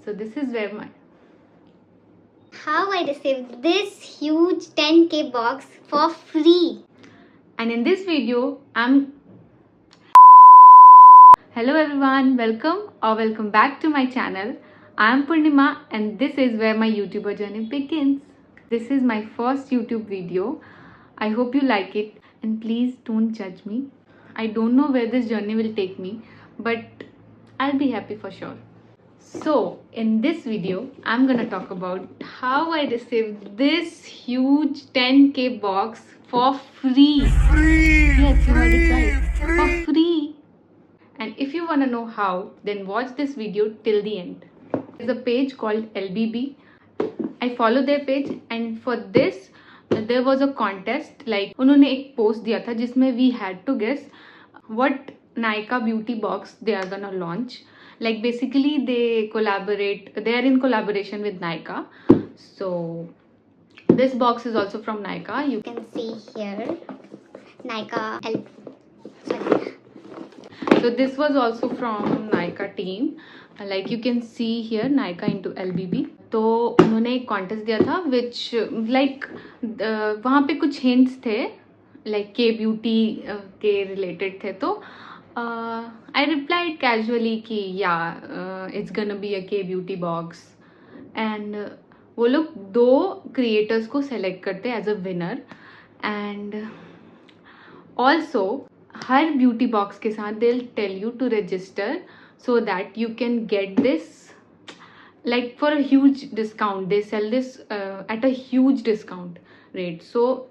So this is where my how I received this huge 10k box for free. and in this video hello everyone, welcome back to my channel. I am Purnima and this is where my YouTuber journey begins. This is my first YouTube video. I hope you like it and please don't judge me. I don't know where this journey will take me, but I'll be happy for sure. So in this video, I'm gonna talk about how I received this huge 10k box for free. Yes, you heard it right. For free. And if you wanna know how, then watch this video till the end. There's a page called LBB. I follow their page and for this there was a contest. Like उन्होंने एक post दिया था जिसमें we had to guess what Nykaa beauty box they are gonna launch. Like basically they are in collaboration with Nykaa. So this box is also from Nykaa. You can see here Nykaa So this was also from Nykaa team. Like you can see here Nykaa into LBB. तो उन्होंने एक contest दिया था which like वहाँ पे कुछ hints थे like K beauty के related थे. तो I replied casually कि yeah it's gonna be a K beauty box and वो लोग 2 creators को select करते as a winner and also her beauty box के साथ they'll tell you to register so that you can get this like for a huge discount. They sell this at a huge discount rate. So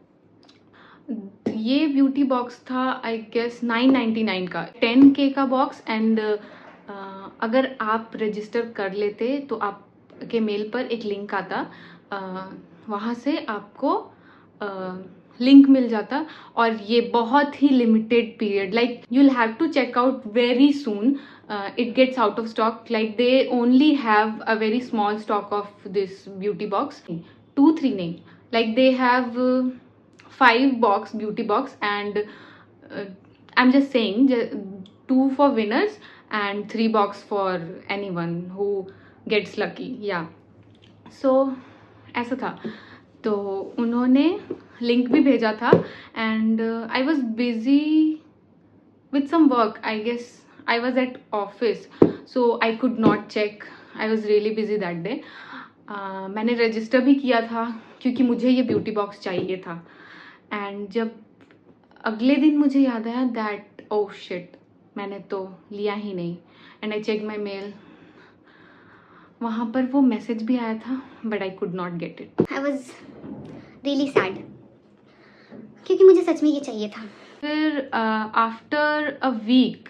ये beauty box था I guess 999 का 10k का box and अगर आप register कर लेते तो आपके मेल पर एक लिंक आता वहाँ से आपको लिंक मिल जाता और ये बहुत ही limited period like you will have to check out very soon. It gets out of stock. Like they only have a very small stock of this beauty box. 2-3 nahi. Like they have 5 box beauty box and I'm just saying 2 for winners and 3 box for anyone who gets lucky. Yeah. So ऐसा था. तो उन्होंने link भी भेजा था and I was busy with some work. I guess I was at office so I could not check. I was really busy that day. मैंने register भी किया था क्योंकि मुझे ये ब्यूटी बॉक्स चाहिए था एंड जब अगले दिन मुझे याद आया दैट ओह शिट मैंने तो लिया ही नहीं and I check my mail. वहाँ पर वो मैसेज भी आया था but I could not get it. I was really sad क्योंकि मुझे सच में ये चाहिए था. फिर after a week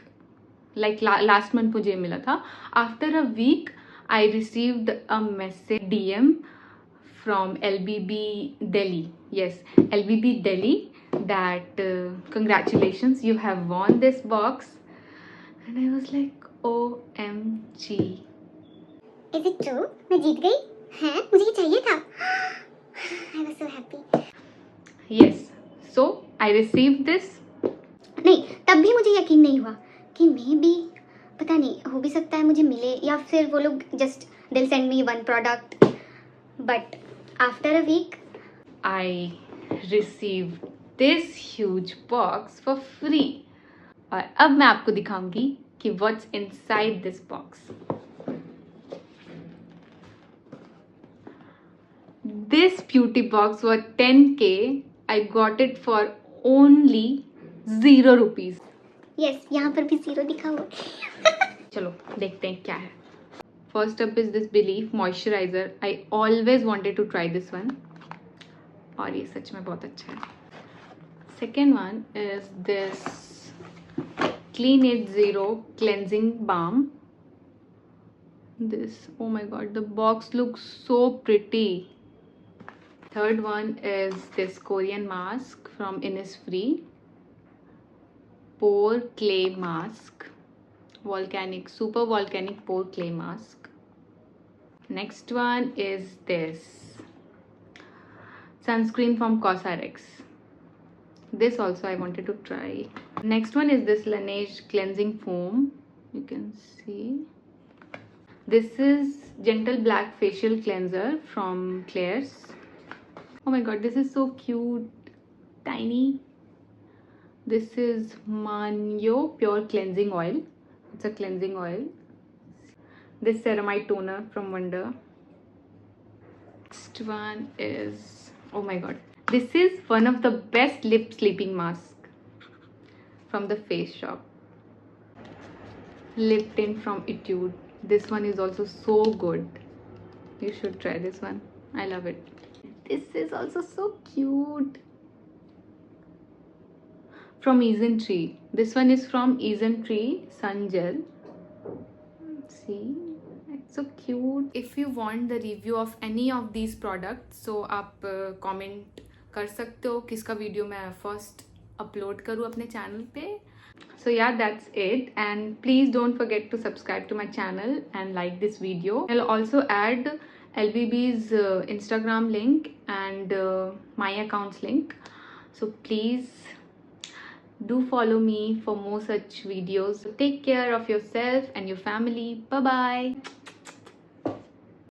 like last month मुझे मिला था. After a week I received a message DM from LBB Delhi. Yes, LBB Delhi that congratulations you have won this box and I was like OMG. Is it true? मैं जीत गई? हैं? मुझे ये चाहिए था. I was so happy. Yes, so I received this. नहीं तब भी मुझे यकीन नहीं हुआ कि मे बी पता नहीं हो भी सकता है मुझे मिले या फिर वो लोग just deal send me 1 product but after a week I received this huge box for free. और अब मैं आपको दिखाऊंगी कि what's inside this box. This beauty box was 10k. I got it for only 0 rupees. Yes यहाँ पर भी 0 दिखा हुआ. चलो देखते हैं क्या है. First up is this Belif moisturiser. I always wanted to try this one और ये सच में बहुत अच्छा है. Second one is this Clean It Zero cleansing balm. This oh my God the box looks so pretty. Third one is this Korean mask from Innisfree. Pore clay mask, super volcanic pore clay mask. Next one is this sunscreen from Cosrx. This also I wanted to try. Next one is this Laneige cleansing foam. You can see this is gentle black facial cleanser from Claire's. Oh my god, this is so cute, tiny. This is Manyo Pure Cleansing Oil. It's a cleansing oil. This ceramide toner from Wonder. Next one is, oh my god, this is one of the best lip sleeping mask from the Face Shop. Lip tint from Etude. This one is also so good. You should try this one. I love it. This is also so cute. From Eason Tree. This one is from Eason Tree Sun Gel. See, it's so cute. If you want the review of any of these products, so आप comment कर सकते हो किसका video मैं first upload करूँ अपने channel पे. So yeah, that's it, and please don't forget to subscribe to my channel and like this video. I'll also add LBB's Instagram link and my account's link, so please do follow me for more such videos. So take care of yourself and your family. Bye bye.